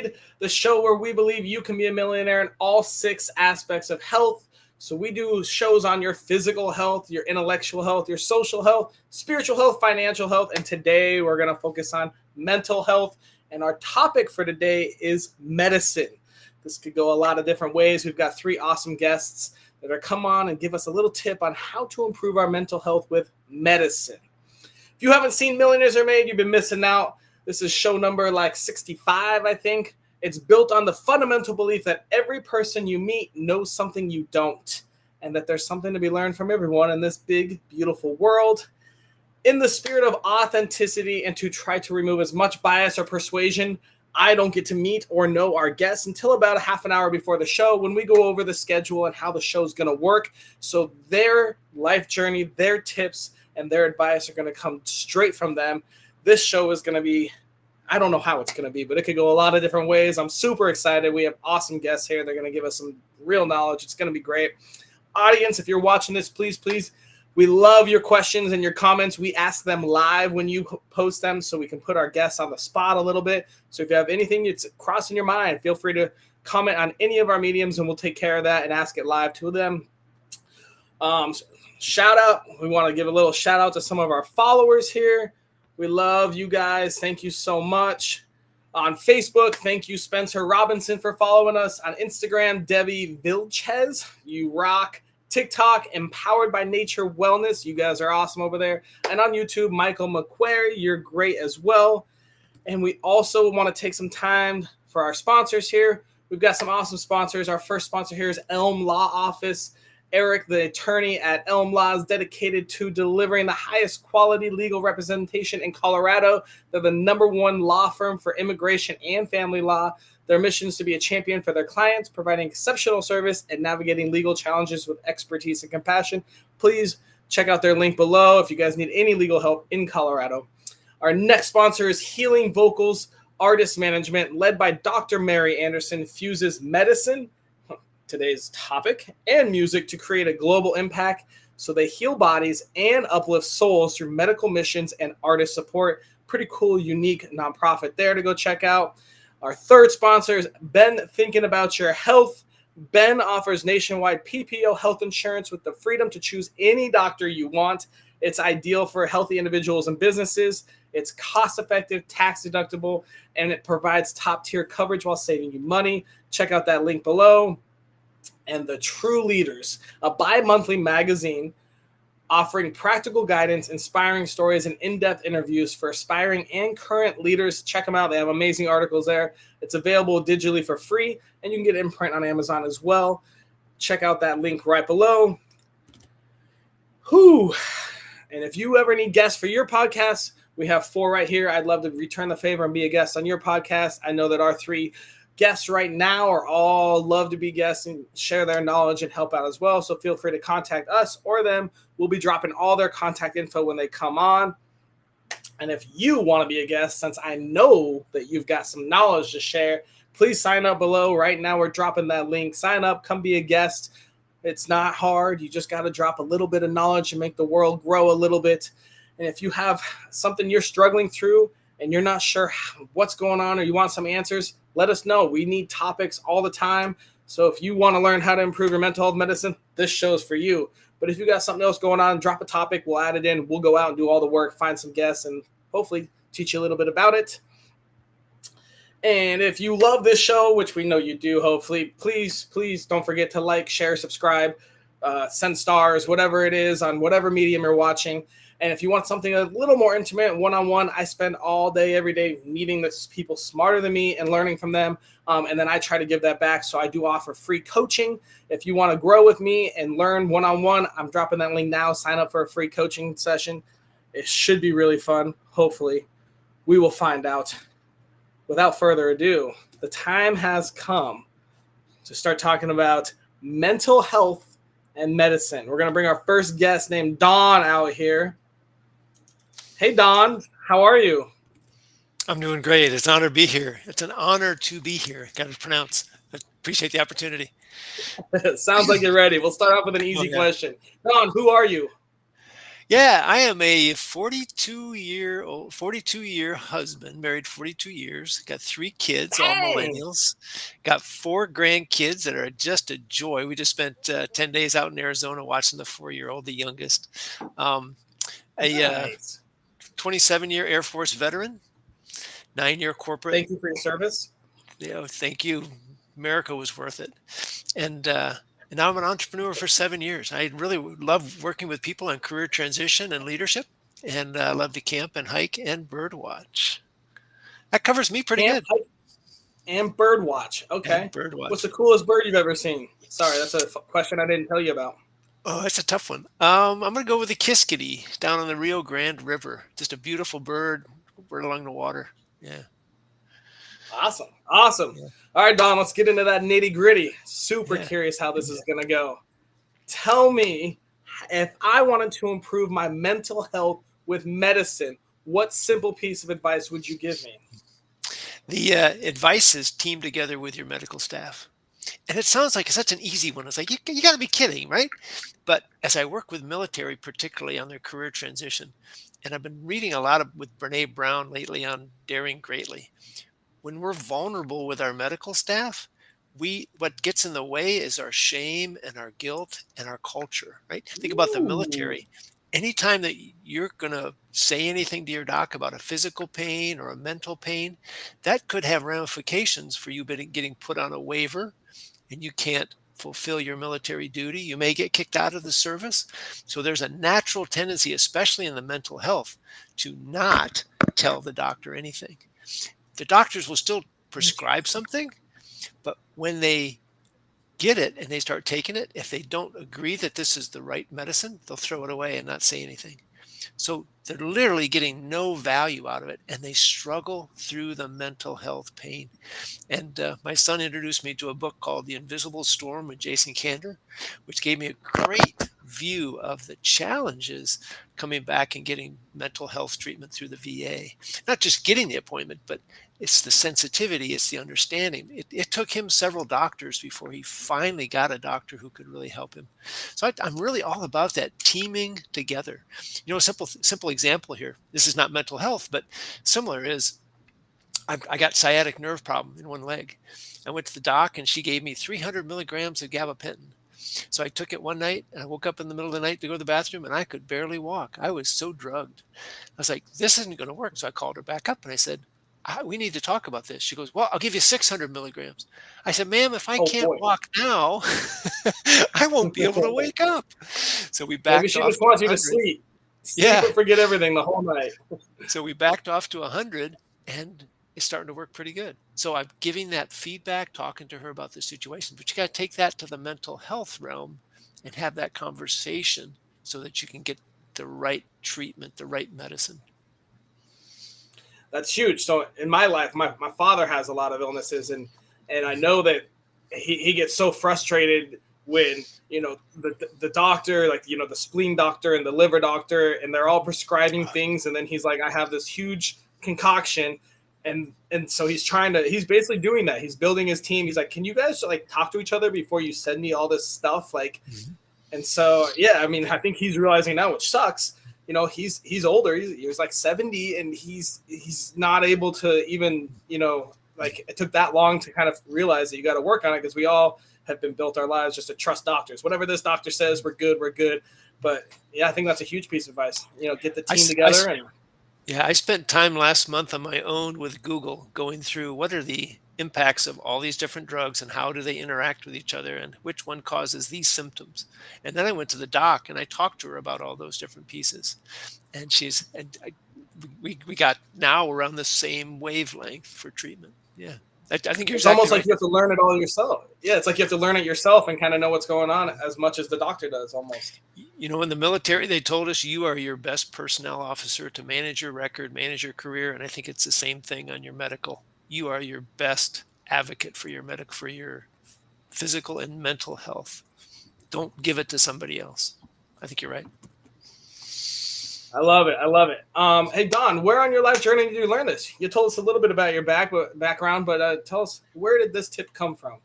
Succeed, the show where we believe you can be a millionaire in all 6 aspects of health. So we do shows on your physical health, your intellectual health, your social health, spiritual health, financial health. And today we're going to focus on mental health. And our topic for today is medicine. This could go a lot of different ways. We've got 3 awesome guests that are come on and give us a little tip on how to improve our mental health with medicine. If you haven't seen Millionaires Are Made, you've been missing out. This is show number 65, I think. It's built on the fundamental belief that every person you meet knows something you don't, and that there's something to be learned from everyone in this big, beautiful world. In the spirit of authenticity and to try to remove as much bias or persuasion, I don't get to meet or know our guests until about a half an hour before the show when we go over the schedule and how the show is going to work. So their life journey, their tips, and their advice are going to come straight from them. This show is going to be, I don't know how it's going to be, but it could go a lot of different ways. I'm super excited. We have awesome guests here. They're going to give us some real knowledge. It's going to be great. Audience, if you're watching this, please, we love your questions and your comments. We ask them live when you post them so we can put our guests on the spot a little bit. So if you have anything that's crossing your mind, feel free to comment on any of our mediums and we'll take care of that and ask it live to them. Shout out. We want to give a little shout out to some of our followers here. We love you guys. Thank you so much. On Facebook, thank you, Spencer Robinson, for following us. On Instagram, Debbie Vilches. You rock. TikTok, Empowered by Nature Wellness. You guys are awesome over there. And on YouTube, Michael McQuarrie. You're great as well. And we also want to take some time for our sponsors here. We've got some awesome sponsors. Our first sponsor here is Elm Law Office. Eric, the attorney at Elm Law, is dedicated to delivering the highest quality legal representation in Colorado. They're the #1 law firm for immigration and family law. Their mission is to be a champion for their clients, providing exceptional service and navigating legal challenges with expertise and compassion. Please check out their link below if you guys need any legal help in Colorado. Our next sponsor is Healing Vocals Artist Management, led by Dr. Mary Anderson, fuses medicine, today's topic, and music to create a global impact. So they heal bodies and uplift souls through medical missions and artist support. Pretty cool, unique nonprofit there to go check out. Our third sponsor is Ben Thinking About Your Health. Ben offers nationwide PPO health insurance with the freedom to choose any doctor you want. It's ideal for healthy individuals and businesses. It's cost-effective, tax-deductible, and it provides top-tier coverage while saving you money. Check out that link below. And The True Leaders, a bi-monthly magazine offering practical guidance, inspiring stories, and in-depth interviews for aspiring and current leaders. Check them out. They have amazing articles there. It's available digitally for free, and you can get it in print on Amazon as well. Check out that link right below. And if you ever need guests for your podcast, we have 4 right here. I'd love to return the favor and be a guest on your podcast. I know that our 3 guests right now are all love to be guests and share their knowledge and help out as well. So feel free to contact us or them. We'll be dropping all their contact info when they come on. And if you want to be a guest, since I know that you've got some knowledge to share, please sign up below. Right now, we're dropping that link. Sign up, come be a guest. It's not hard. You just got to drop a little bit of knowledge and make the world grow a little bit. And if you have something you're struggling through and you're not sure what's going on or you want some answers, let us know. We need topics all the time. So if you want to learn how to improve your mental health medicine, this show's for you. But if you got something else going on, drop a topic. We'll add it in. We'll go out and do all the work, find some guests, and hopefully teach you a little bit about it. And if you love this show, which we know you do, hopefully, please don't forget to like, share, subscribe, send stars, whatever it is on whatever medium you're watching. And if you want something a little more intimate, one-on-one, I spend all day, every day meeting with people smarter than me and learning from them. And then I try to give that back. So I do offer free coaching. If you want to grow with me and learn one-on-one, I'm dropping that link now. Sign up for a free coaching session. It should be really fun. Hopefully, we will find out. Without further ado, the time has come to start talking about mental health and medicine. We're going to bring our first guest named Dawn out here. Hey, Dawn, how are you? I'm doing great. It's an honor to be here. It's an honor to be here. Got to pronounce. I appreciate the opportunity. Sounds like you're ready. We'll start off with an easy question. Dawn, who are you? Yeah, I am a 42-year husband, married 42 years, got 3 kids, all Dang. millennials, got 4 grandkids that are just a joy. We just spent 10 days out in Arizona watching the 4-year-old, the youngest. Um, a Nice. 27-year Air Force veteran, 9-year corporate. Thank you for your service. Thank you. America was worth it. And now I'm an entrepreneur for 7 years. I really love working with people on career transition and leadership, and love to camp and hike and bird watch. That covers me pretty Camp, good. hike, and bird watch. Okay. And bird What's the watch. coolest bird you've ever seen? Sorry, that's a question I didn't tell you about. Oh, that's a tough one. I'm gonna go with the kiskadee down on the Rio Grande River. Just a beautiful bird along the water. Yeah, Awesome. Awesome. yeah, All right, Don, let's get into that nitty gritty. Super yeah. curious how this Yeah. is going to go. Tell me, if I wanted to improve my mental health with medicine, what simple piece of advice would you give me? The advice is team together with your medical staff. And it sounds like such an easy one. It's like, you got to be kidding, right? But as I work with military, particularly on their career transition, and I've been reading a lot with Brene Brown lately on Daring Greatly. When we're vulnerable with our medical staff, what gets in the way is our shame and our guilt and our culture, right? Think about the Ooh. military. Anytime that you're going to say anything to your doc about a physical pain or a mental pain, that could have ramifications for you getting put on a waiver, and you can't fulfill your military duty. You may get kicked out of the service. So there's a natural tendency, especially in the mental health, to not tell the doctor anything. The doctors will still prescribe something, but when they get it and they start taking it, if they don't agree that this is the right medicine, they'll throw it away and not say anything. So they're literally getting no value out of it, and they struggle through the mental health pain. And my son introduced me to a book called The Invisible Storm with Jason Kander, which gave me a great view of the challenges coming back and getting mental health treatment through the VA. Not just getting the appointment, but it's the sensitivity, it's the understanding. It took him several doctors before he finally got a doctor who could really help him. So I'm really all about that teaming together. A simple example here. This is not mental health, but similar is I got sciatic nerve problem in one leg. I went to the doc and she gave me 300 milligrams of gabapentin. So I took it one night and I woke up in the middle of the night to go to the bathroom and I could barely walk. I was so drugged. I was like, this isn't going to work. So I called her back up and I said, we need to talk about this. She goes, well, I'll give you 600 milligrams. I said, ma'am, if I Oh, can't boy. walk now, I won't be able to wake up. So we Maybe backed she off just to wants you to 100. sleep. Sleep Yeah. and forget everything the whole night. So we backed off to 100, and it's starting to work pretty good. So I'm giving that feedback, talking to her about the situation, but you got to take that to the mental health realm and have that conversation so that you can get the right treatment, the right medicine. That's huge. So in my life, my father has a lot of illnesses, and I know that he gets so frustrated when the doctor, like the spleen doctor and the liver doctor, and they're all prescribing things, and then he's like, I have this huge concoction, and so he's basically doing that. He's building his team. He's like, can you guys like talk to each other before you send me all this stuff? Like, Mhm. and so, yeah, I mean, I think he's realizing now, which sucks. He's older. He's like 70, and he's not able to even, like it took that long to kind of realize that you got to work on it, because we all have been built our lives just to trust doctors. Whatever this doctor says, we're good, we're good. But yeah, I think that's a huge piece of advice. Get the I, team s- I together s- and Yeah, I spent time last month on my own with Google going through what are the impacts of all these different drugs and how do they interact with each other and which one causes these symptoms. And then I went to the doc and I talked to her about all those different pieces. And we got now we're on the same wavelength for treatment. Yeah. I think you're it's exactly almost like right. you have to learn it all yourself. Yeah, it's like you have to learn it yourself and kind of know what's going on as much as the doctor does almost. In the military, they told us you are your best personnel officer to manage your record, manage your career. And I think it's the same thing on your medical. You are your best advocate for for your physical and mental health. Don't give it to somebody else. I think you're right. I love it. I love it. Hey Don, where on your life journey did you learn this? You told us a little bit about your background, but tell us, where did this tip come from?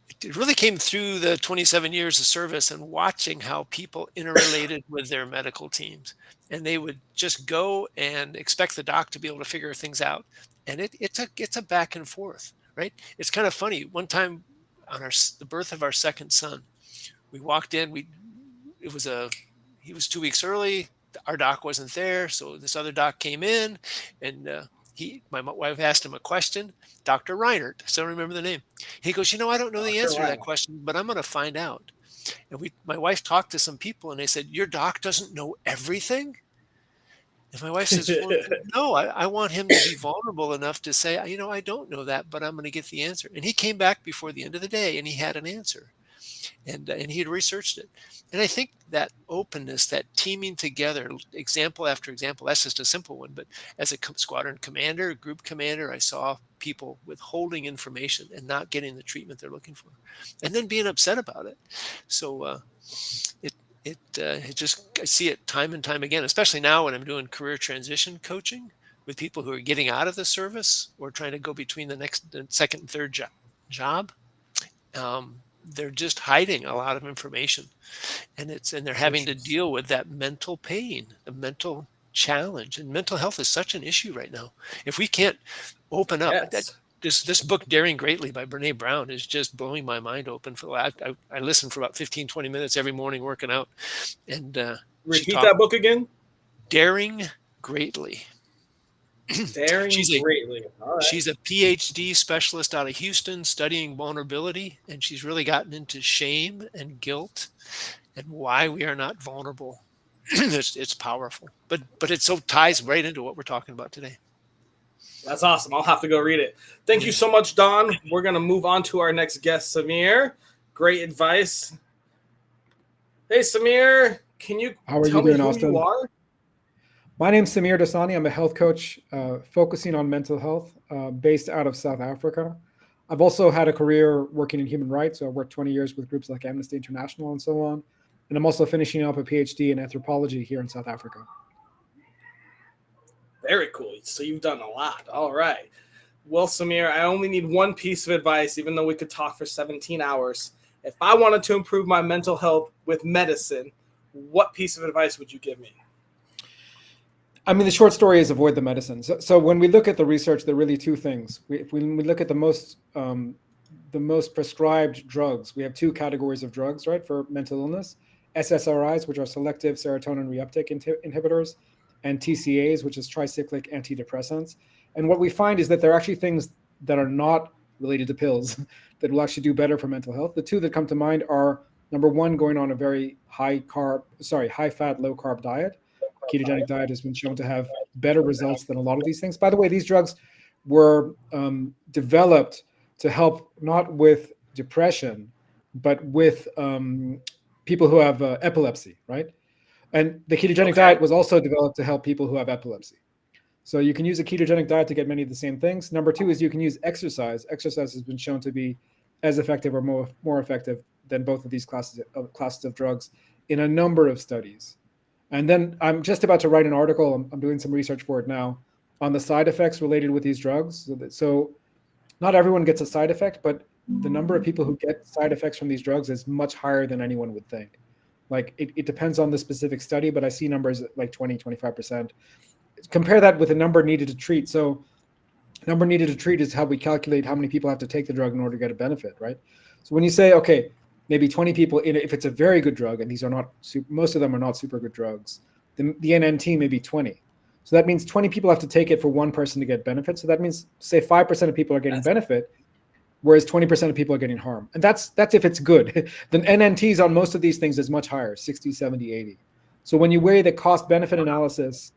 it really came through the 27 years of service and watching how people interrelated with their medical teams. And they would just go and expect the doc to be able to figure things out. And it's a back and forth, right? It's kind of funny. One time on the birth of our second son, we walked in, it was he was 2 weeks early. Our doc wasn't there. So this other doc came in, and my wife asked him a question, Dr. Reinert. I still remember the name. He goes, I don't know the Dr. answer to that Ryan. question, but I'm going to find out. And my wife talked to some people, and they said, your doc doesn't know everything. And my wife says, well, no, I want him to be vulnerable enough to say, I don't know that, but I'm going to get the answer. And he came back before the end of the day, and he had an answer. And he had researched it. And I think that openness, that teaming together, example after example, that's just a simple one. But as a squadron commander, group commander, I saw people withholding information and not getting the treatment they're looking for, and then being upset about it. So it just, I see it time and time again, especially now when I'm doing career transition coaching with people who are getting out of the service or trying to go between the second and third job. They're just hiding a lot of information, and they're having to deal with that mental pain, the mental challenge. And mental health is such an issue right now. If we can't open up, Yes. this book Daring Greatly by Brene Brown is just blowing my mind open. I listen for about 15-20 minutes every morning working out, and she Repeat talked that book again. Daring Greatly. Daring she's greatly. All right. She's a PhD specialist out of Houston studying vulnerability, and she's really gotten into shame and guilt and why we are not vulnerable. It's powerful, but it so ties right into what we're talking about today. That's awesome. I'll have to go read it. Thank you so much, Don. We're going to move on to our next guest, Samir. Great advice. Hey, Samir, can you tell me who Austin? you are? My name is Samir Dasani. I'm a health coach focusing on mental health based out of South Africa. I've also had a career working in human rights. So I worked 20 years with groups like Amnesty International and so on. And I'm also finishing up a PhD in anthropology here in South Africa. Very cool. So you've done a lot. All right. Well, Samir, I only need one piece of advice, even though we could talk for 17 hours. If I wanted to improve my mental health with medicine, what piece of advice would you give me? I mean, the short story is avoid the medicine. So when we look at the research, there are really two things. When we look at the most prescribed drugs, we have two categories of drugs, right, for mental illness: SSRIs, which are selective serotonin reuptake inhibitors, and TCAs, which is tricyclic antidepressants. And what we find is that there are actually things that are not related to pills that will actually do better for mental health. The two that come to mind are, number one, going on a very high fat, low carb diet. Ketogenic diet has been shown to have better results than a lot of these things. By the way, these drugs were developed to help not with depression, but with people who have epilepsy, right? And the ketogenic diet was also developed to help people who have epilepsy. So you can use a ketogenic diet to get many of the same things. Number two is you can use exercise. Exercise has been shown to be as effective or more effective than both of these classes of drugs in a number of studies. And then I'm just about to write an article, I'm doing some research for it now, on the side effects related with these drugs. So not everyone gets a side effect, but the number of people who get side effects from these drugs is much higher than anyone would think. Like it depends on the specific study, but I see numbers like 20, 25%. Compare that with the number needed to treat. So number needed to treat is how we calculate how many people have to take the drug in order to get a benefit, right? So when you say, okay, maybe 20 people in it, if it's a very good drug, and these are not, most of them are not super good drugs, the NNT may be 20. So that means 20 people have to take it for one person to get benefit. So that means, say 5% of people are getting benefit, whereas 20% of people are getting harm. And that's if it's good. The NNTs on most of these things is much higher, 60, 70, 80. So when you weigh the cost-benefit analysis,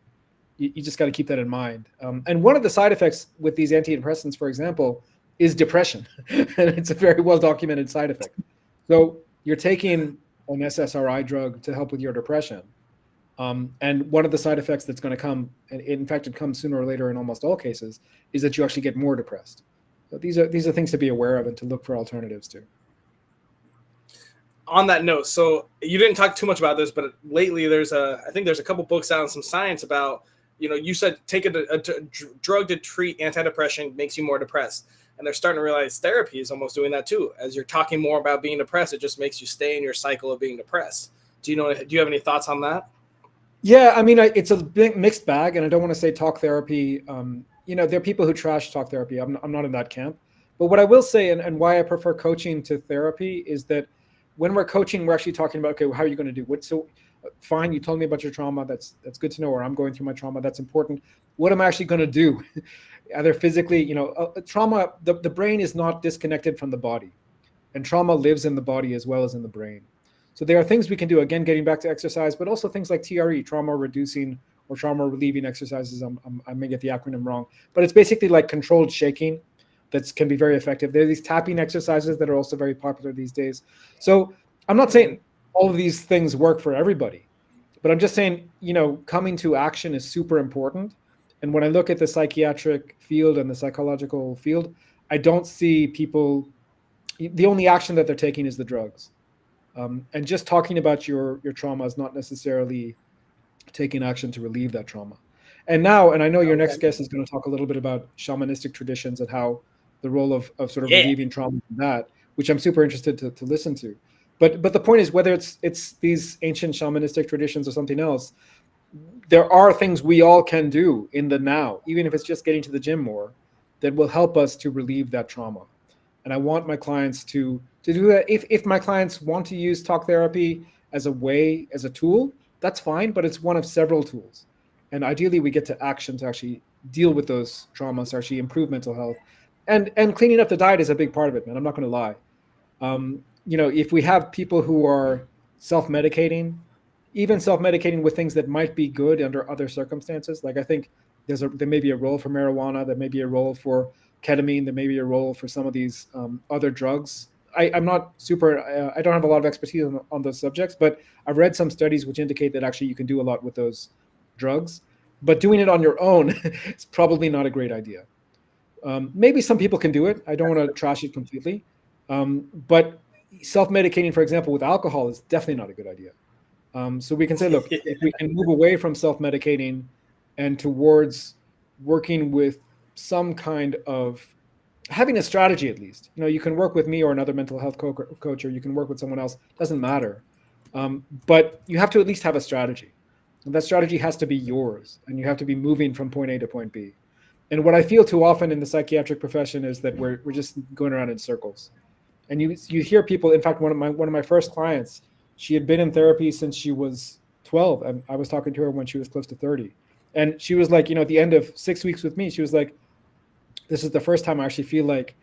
you just got to keep that in mind. And one of the side effects with these antidepressants, for example, is depression. And it's a very well-documented side effect. So you're taking an SSRI drug to help with your depression. And one of the side effects that's going to come, and in fact, it comes sooner or later in almost all cases, is that you actually get more depressed. So these are things to be aware of and to look for alternatives to. On that note, so you didn't talk too much about this, but lately I think there's a couple books out on some science about, you said take a drug to treat antidepressant makes you more depressed. And they're starting to realize therapy is almost doing that too. As you're talking more about being depressed, it just makes you stay in your cycle of being depressed. Do you have any thoughts on that? Yeah, I mean, it's a big mixed bag, and I don't want to say talk therapy. There are people who trash talk therapy. I'm not in that camp. But what I will say, and why I prefer coaching to therapy, is that when we're coaching, we're actually talking about, okay, well, how are you going to do what? So, fine, you told me about your trauma. That's good to know. Or I'm going through my trauma. That's important. What am I actually going to do? Either physically, trauma. The brain is not disconnected from the body, and trauma lives in the body as well as in the brain. So there are things we can do, again, getting back to exercise, but also things like TRE, trauma reducing or trauma relieving exercises. I may get the acronym wrong, but it's basically like controlled shaking that can be very effective. There are these tapping exercises that are also very popular these days. So I'm not saying all of these things work for everybody, but I'm just saying, coming to action is super important. And when I look at the psychiatric field and the psychological field, I don't see people, the only action that they're taking is the drugs. And just talking about your trauma is not necessarily taking action to relieve that trauma. And I know your next guest is going to talk a little bit about shamanistic traditions and how the role of sort of relieving trauma in that, which I'm super interested to listen to. But the point is, whether it's these ancient shamanistic traditions or something else, there are things we all can do in the now, even if it's just getting to the gym more, that will help us to relieve that trauma. And I want my clients to do that. If my clients want to use talk therapy as a tool, that's fine, but it's one of several tools. And ideally we get to action to actually deal with those traumas, to actually improve mental health. And cleaning up the diet is a big part of it, man. I'm not going to lie. If we have people who are self-medicating, even self-medicating with things that might be good under other circumstances, like I think there may be a role for marijuana, there may be a role for ketamine, there may be a role for some of these other drugs. I'm not super, I don't have a lot of expertise on those subjects, but I've read some studies which indicate that actually you can do a lot with those drugs, but doing it on your own is probably not a great idea. Maybe some people can do it. I don't want to trash it completely. But self-medicating, for example, with alcohol is definitely not a good idea. So we can say, look, if we can move away from self-medicating and towards working with some kind of having a strategy, at least, you can work with me or another mental health coach, or you can work with someone else, doesn't matter. But you have to at least have a strategy. And that strategy has to be yours, and you have to be moving from point A to point B. And what I feel too often in the psychiatric profession is that we're just going around in circles. And you hear people, in fact, one of my first clients, she had been in therapy since she was 12, and I was talking to her when she was close to 30. And she was like, at the end of 6 weeks with me, she was like, this is the first time I actually feel like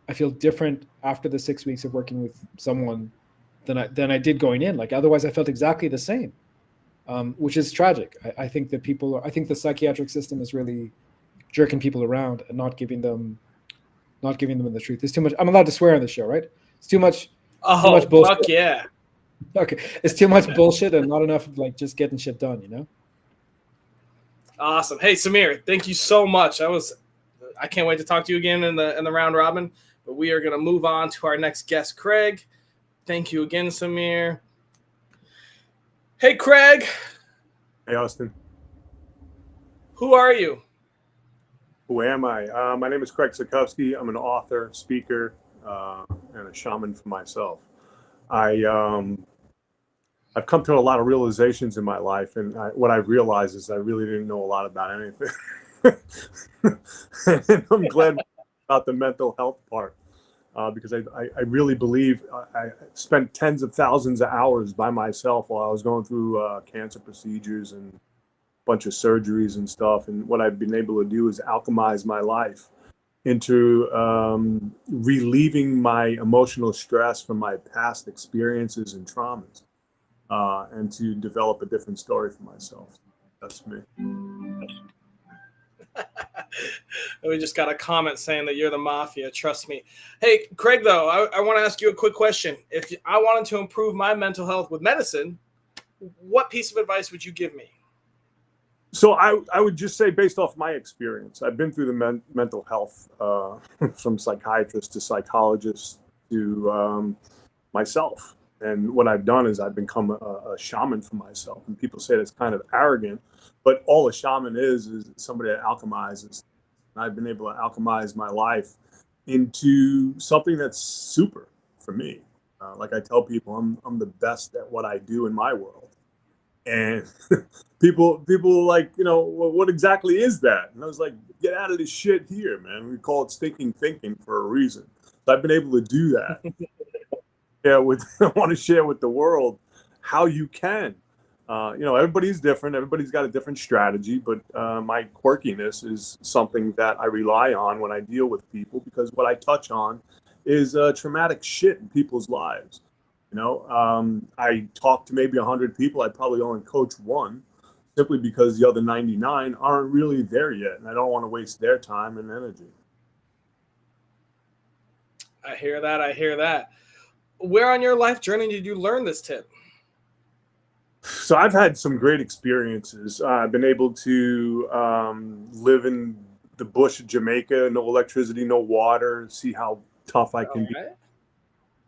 I feel different after the 6 weeks of working with someone than I did going in. Like, otherwise I felt exactly the same, which is tragic. I think that I think the psychiatric system is really jerking people around and not giving them the truth. There's too much. I'm allowed to swear on this show, right? It's too much. Oh, too much bullshit. Fuck yeah. Okay, it's too much bullshit and not enough like just getting shit done. Awesome. Hey, Samir, thank you so much. I can't wait to talk to you again in the round robin. But we are going to move on to our next guest, Craig. Thank you again, Samir. Hey, Craig. Hey, Austin. Who are you? Who am I? My name is Craig Sikowski. I'm an author, speaker, and a shaman for myself. I've come to a lot of realizations in my life, and what I've realized is I really didn't know a lot about anything. And I'm glad about the mental health part, because I really believe I spent tens of thousands of hours by myself while I was going through cancer procedures and bunch of surgeries and stuff, and what I've been able to do is alchemize my life into relieving my emotional stress from my past experiences and traumas, and to develop a different story for myself. That's me. We just got a comment saying that you're the mafia. Trust me. Hey, Craig, though, I want to ask you a quick question. If I wanted to improve my mental health with medicine, what piece of advice would you give me? So I would just say, based off my experience, I've been through the mental health, from psychiatrist to psychologist to myself. And what I've done is I've become a shaman for myself. And people say that's kind of arrogant, but all a shaman is somebody that alchemizes. And I've been able to alchemize my life into something that's super for me. Like I tell people, I'm the best at what I do in my world, and people like, what exactly is that? And I was like, get out of this shit here, man. We call it stinking thinking for a reason. So I've been able to do that. Yeah, with I want to share with the world how you can. Everybody's different. Everybody's got a different strategy, but my quirkiness is something that I rely on when I deal with people, because what I touch on is traumatic shit in people's lives. I talk to maybe 100 people. I probably only coach one, simply because the other 99 aren't really there yet, and I don't want to waste their time and energy. I hear that. I hear that. Where on your life journey did you learn this tip? So I've had some great experiences. I've been able to live in the bush of Jamaica, no electricity, no water, see how tough I can be.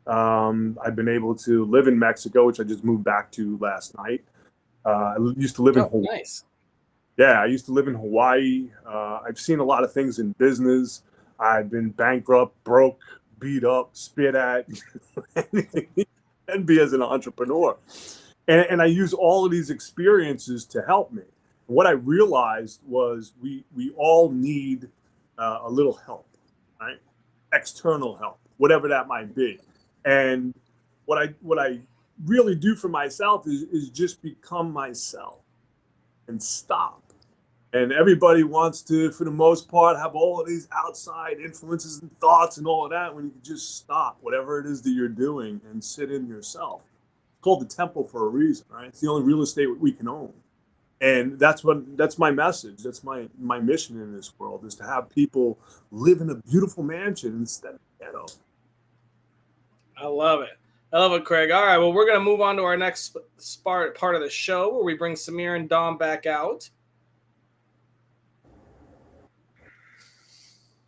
I've been able to live in Mexico, which I just moved back to last night. I used to live in Hawaii. Nice. Yeah, I used to live in Hawaii. I've seen a lot of things in business. I've been bankrupt, broke, beat up, spit at, anything you can be as an entrepreneur. And I use all of these experiences to help me. What I realized was we all need a little help, right? External help, whatever that might be. And what I really do for myself is just become myself and stop. And everybody wants to, for the most part, have all of these outside influences and thoughts and all of that, when you can just stop whatever it is that you're doing and sit in yourself. It's called the temple for a reason, right? It's the only real estate we can own. And that's my message. That's my mission in this world, is to have people live in a beautiful mansion instead of ghetto. I love it. I love it, Craig. All right, well, we're going to move on to our next part of the show, where we bring Samir and Dom back out.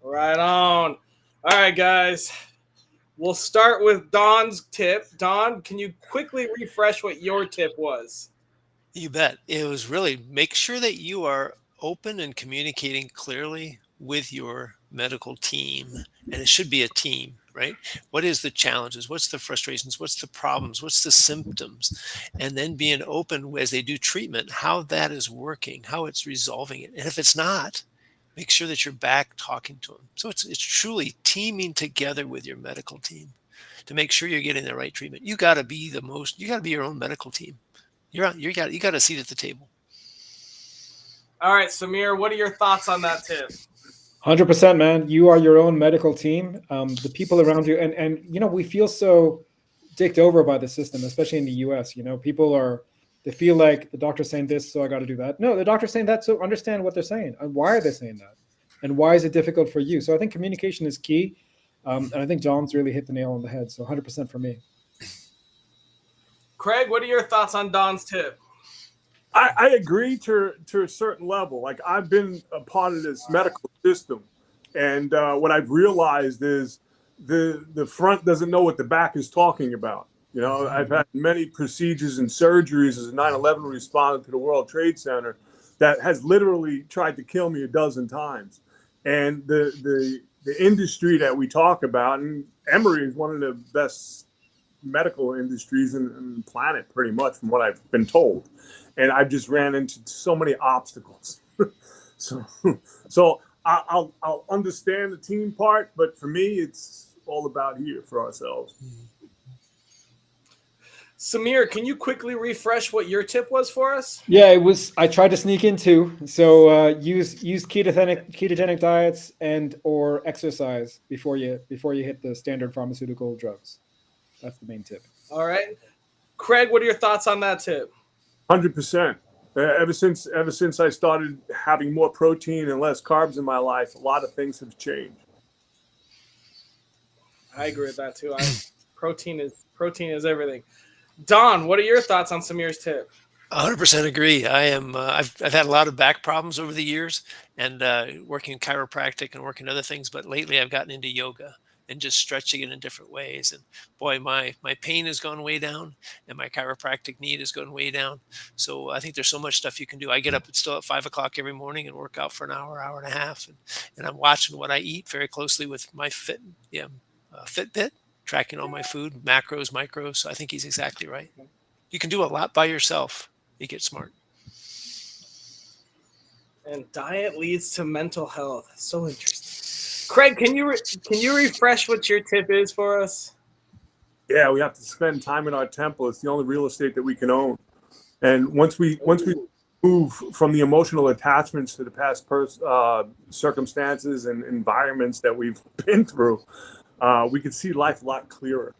Right on. All right, guys. We'll start with Don's tip. Don, can you quickly refresh what your tip was? You bet. It was really make sure that you are open and communicating clearly with your medical team. And it should be a team, right? What is the challenges? What's the frustrations? What's the problems? What's the symptoms? And then being open as they do treatment, how that is working, how it's resolving it. And if it's not, make sure that you're back talking to them. So it's truly teaming together with your medical team to make sure you're getting the right treatment. You got to be your own medical team. You got a seat at the table. All right, Samir, what are your thoughts on that tip? 100%, man. You are your own medical team. The people around you, and we feel so dicked over by the system, especially in the US. People they feel like the doctor's saying this, so I got to do that. No, the doctor's saying that, so understand what they're saying and why are they saying that, and why is it difficult for you. So I think communication is key, and I think John's really hit the nail on the head. So 100% for me. Craig, what are your thoughts on Don's tip? I agree to a certain level. Like, I've been a part of this medical system, and what I've realized is the front doesn't know what the back is talking about. I've had many procedures and surgeries as a 9/11 respondent to the World Trade Center that has literally tried to kill me a dozen times. And the industry that we talk about, and Emory is one of the best medical industries in the planet, pretty much, from what I've been told. And I've just ran into so many obstacles. So I'll understand the team part, but for me, it's all about here for ourselves. Samir, can you quickly refresh what your tip was for us? Yeah, it was. I tried to sneak in too. So use ketogenic diets and or exercise before you hit the standard pharmaceutical drugs. That's the main tip. All right, Craig, what are your thoughts on that tip? 100%. Ever since I started having more protein and less carbs in my life, a lot of things have changed. I agree with that too. Protein is everything. Don, what are your thoughts on Samir's tip? 100% agree. I've had a lot of back problems over the years, and working in chiropractic and working other things. But lately, I've gotten into yoga, and just stretching it in different ways. And boy, my pain has gone way down, and my chiropractic need has gone way down. So I think there's so much stuff you can do. I get up still at 5 o'clock every morning and work out for an hour, hour and a half, and I'm watching what I eat very closely with my Fitbit, tracking all my food, macros, micros. So I think he's exactly right. You can do a lot by yourself. You get smart. And diet leads to mental health. So interesting. Craig, can you refresh what your tip is for us? Yeah, we have to spend time in our temple. It's the only real estate that we can own. And once we move from the emotional attachments to the past circumstances and environments that we've been through, we can see life a lot clearer.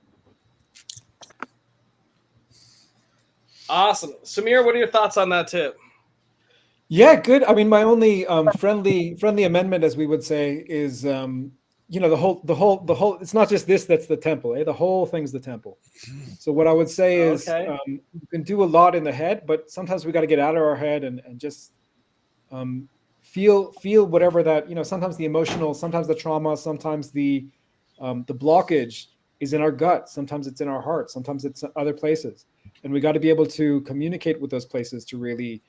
Awesome. Samir, what are your thoughts on that tip? Yeah, good. I mean, my only friendly amendment, as we would say, is the whole. It's not just this that's the temple. The whole thing's the temple. So what I would say is, you can do a lot in the head, but sometimes we got to get out of our head and just feel whatever that, sometimes the emotional, sometimes the trauma, sometimes the blockage is in our gut, sometimes it's in our heart, sometimes it's other places, and we got to be able to communicate with those places to really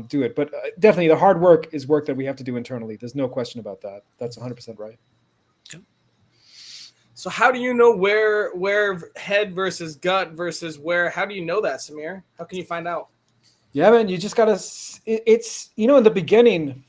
do it. But definitely the hard work is work that we have to do internally. There's no question about that. That's 100% right. So how do you know where head versus gut versus where? How do you know that, Samir? How can you find out? Yeah, man, you just gotta. It's in the beginning,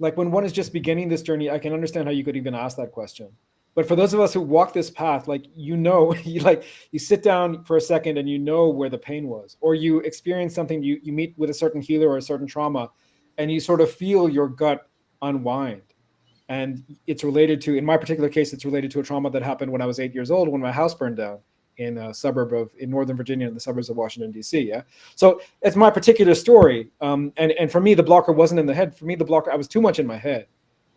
like when one is just beginning this journey, I can understand how you could even ask that question. But for those of us who walk this path, you sit down for a second and you know where the pain was, or you experience something, you meet with a certain healer or a certain trauma, and you sort of feel your gut unwind. And it's related to, in my particular case, it's related to a trauma that happened when I was 8 years old, when my house burned down in a suburb in Northern Virginia, in the suburbs of Washington, D.C. Yeah. So it's my particular story. And for me, the blocker wasn't in the head. For me, the blocker, I was too much in my head.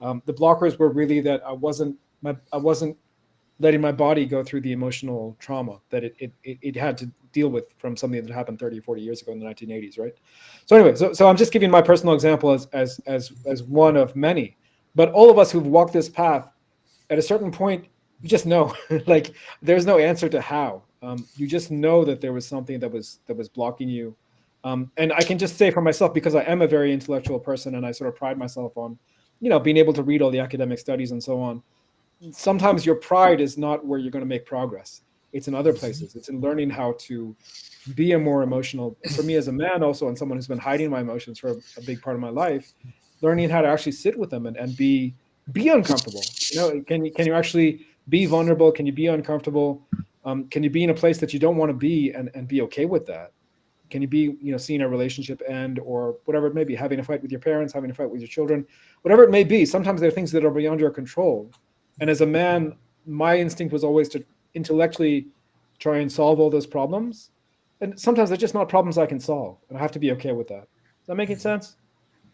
The blockers were really that I wasn't letting my body go through the emotional trauma that it had to deal with from something that happened 30 or 40 years ago in the 1980s. Right. So anyway, so I'm just giving my personal example as one of many. But all of us who've walked this path, at a certain point, you just know, like there's no answer to how. You just know that there was something that was blocking you. And I can just say for myself, because I am a very intellectual person and I sort of pride myself on, being able to read all the academic studies and so on. Sometimes your pride is not where you're going to make progress. It's in other places. It's in learning how to be a more emotional, for me as a man also, and someone who's been hiding my emotions for a big part of my life, learning how to actually sit with them and be uncomfortable. Can you actually be vulnerable? Can you be uncomfortable? Can you be in a place that you don't want to be and be okay with that? Can you be, seeing a relationship end or whatever it may be, having a fight with your parents, having a fight with your children, whatever it may be. Sometimes there are things that are beyond your control. And as a man, my instinct was always to intellectually try and solve all those problems. And sometimes they're just not problems I can solve. And I have to be okay with that. Is that making sense?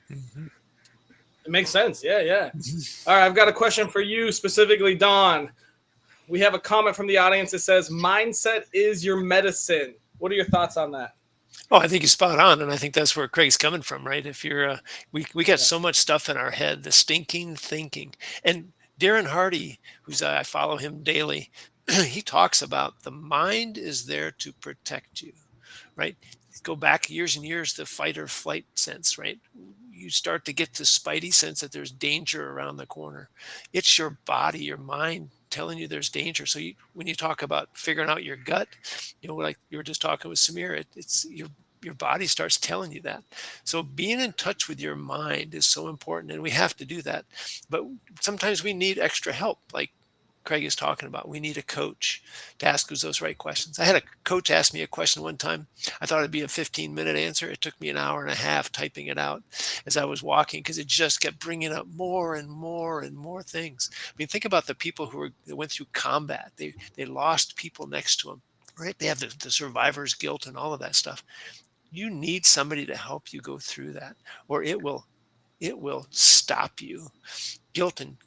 Mm-hmm. It makes sense. Yeah. All right, I've got a question for you specifically, Don. We have a comment from the audience that says, mindset is your medicine. What are your thoughts on that? Oh, I think you're spot on. And I think that's where Craig's coming from, right? If you're, we got so much stuff in our head, the stinking thinking. And Darren Hardy, I follow him daily, he talks about the mind is there to protect you, right? Go back years and years, the fight or flight sense, right? You start to get the spidey sense that there's danger around the corner. It's your body, your mind telling you there's danger. So when you talk about figuring out your gut, like you were just talking with Samir, it's your body starts telling you that. So being in touch with your mind is so important, and we have to do that. But sometimes we need extra help, like Craig is talking about. We need a coach to ask us those right questions. I had a coach ask me a question one time. I thought it'd be a 15-minute answer. It took me an hour and a half typing it out as I was walking, because it just kept bringing up more and more and more things. I mean, think about the people that went through combat. They lost people next to them, right? They have the survivor's guilt and all of that stuff. You need somebody to help you go through that, or it will stop you. Guilt and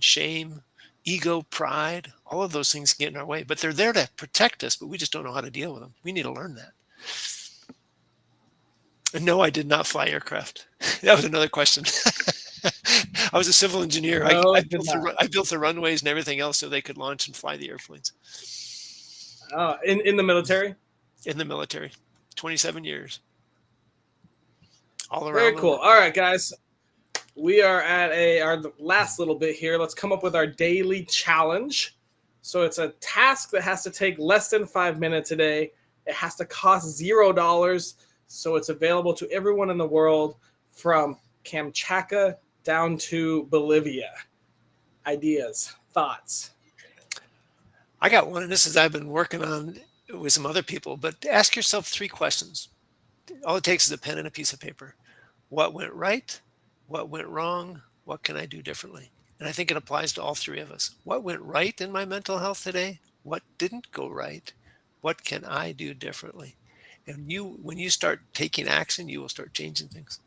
shame, ego, pride, all of those things get in our way, but they're there to protect us, but we just don't know how to deal with them. We need to learn that. And no, I did not fly aircraft. That was another question. I was a civil engineer. No, I it did not. I built the runways and everything else so they could launch and fly the airplanes. In the military? In the military, 27 years. All around. Very cool. All right, guys. We are at our last little bit here. Let's come up with our daily challenge. So it's a task that has to take less than 5 minutes a day. It has to cost $0. So it's available to everyone in the world from Kamchatka down to Bolivia. Ideas, thoughts? I got one, and this is I've been working on with some other people, but ask yourself 3 questions. All it takes is a pen and a piece of paper. What went right? What went wrong? What can I do differently? And I think it applies to all 3 of us. What went right in my mental health today? What didn't go right? What can I do differently? And when you start taking action, you will start changing things.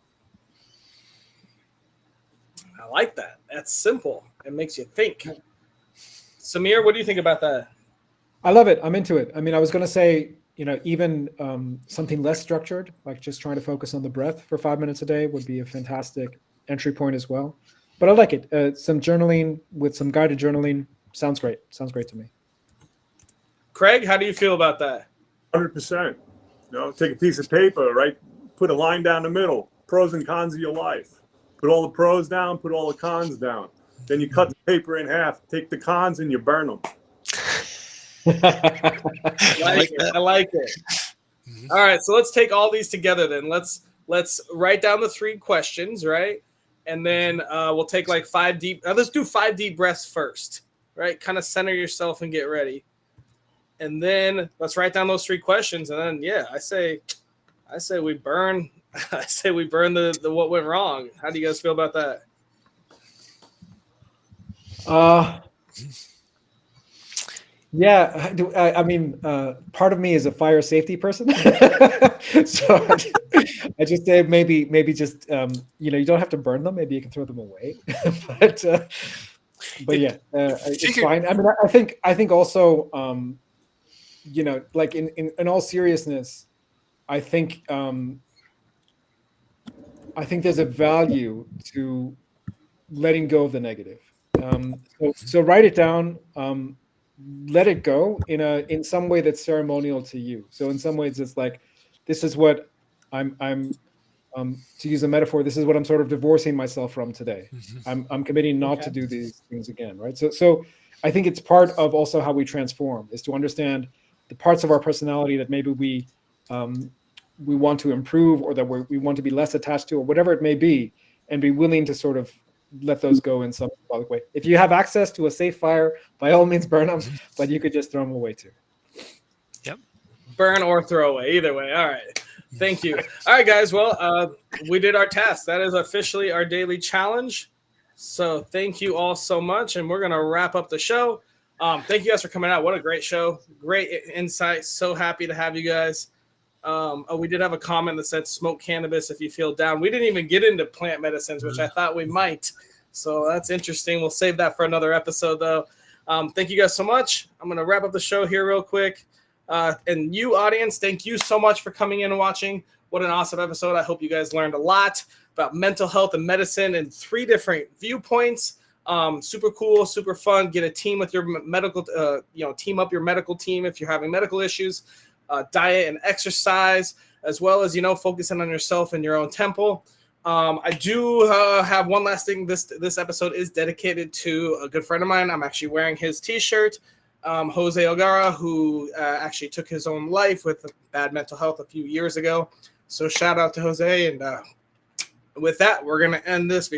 I like that. That's simple. It makes you think. Samir, what do you think about that? I love it. I'm into it. I mean, I was going to say, even something less structured, like just trying to focus on the breath for 5 minutes a day would be a fantastic entry point as well. But I like it. Some journaling with some guided journaling sounds great. Sounds great to me. Craig, how do you feel about that? 100%. Take a piece of paper, right? Put a line down the middle. Pros and cons of your life. Put all the pros down. Put all the cons down. Then you cut the paper in half. Take the cons and you burn them. I like it. Mm-hmm. All right, so let's take all these together then. Let's write down the 3 questions, right? And then we'll take like 5 deep. Let's do 5 deep breaths first, right? Kind of center yourself and get ready. And then let's write down those 3 questions. And then I say we burn. I say we burn the what went wrong. How do you guys feel about that? Yeah, I mean, part of me is a fire safety person, so I just say maybe just you don't have to burn them. Maybe you can throw them away, but yeah, it's fine. I mean, I think also like in all seriousness, I think there's a value to letting go of the negative. So write it down. Let it go in some way that's ceremonial to you. So in some ways it's like, this is what I'm to use a metaphor, this is what I'm sort of divorcing myself from today. I'm committing not to do these things again, right? So I think it's part of also how we transform, is to understand the parts of our personality that maybe we want to improve, or that we want to be less attached to, or whatever it may be, and be willing to sort of let those go in some symbolic way. If you have access to a safe fire, by all means burn them, but you could just throw them away too. Yep. Burn or throw away, either way. All right. Thank you. All right, guys. Well, we did our task. That is officially our daily challenge. So thank you all so much. And we're going to wrap up the show. Thank you guys for coming out. What a great show. Great insight. So happy to have you guys. We did have a comment that said smoke cannabis if you feel down. We didn't even get into plant medicines, which I thought we might. So that's interesting. We'll save that for another episode, though. Thank you guys so much. I'm going to wrap up the show here real quick. And you, audience, thank you so much for coming in and watching. What an awesome episode. I hope you guys learned a lot about mental health and medicine in 3 different viewpoints. Super cool, super fun. Get a team with your medical, team up your medical team if you're having medical issues. Diet and exercise, as well as focusing on yourself and your own temple. I do have one last thing. This episode is dedicated to a good friend of mine. I'm actually wearing his t-shirt, Jose O'Gara, who actually took his own life with bad mental health a few years ago. So shout out to Jose. And with that, we're going to end this.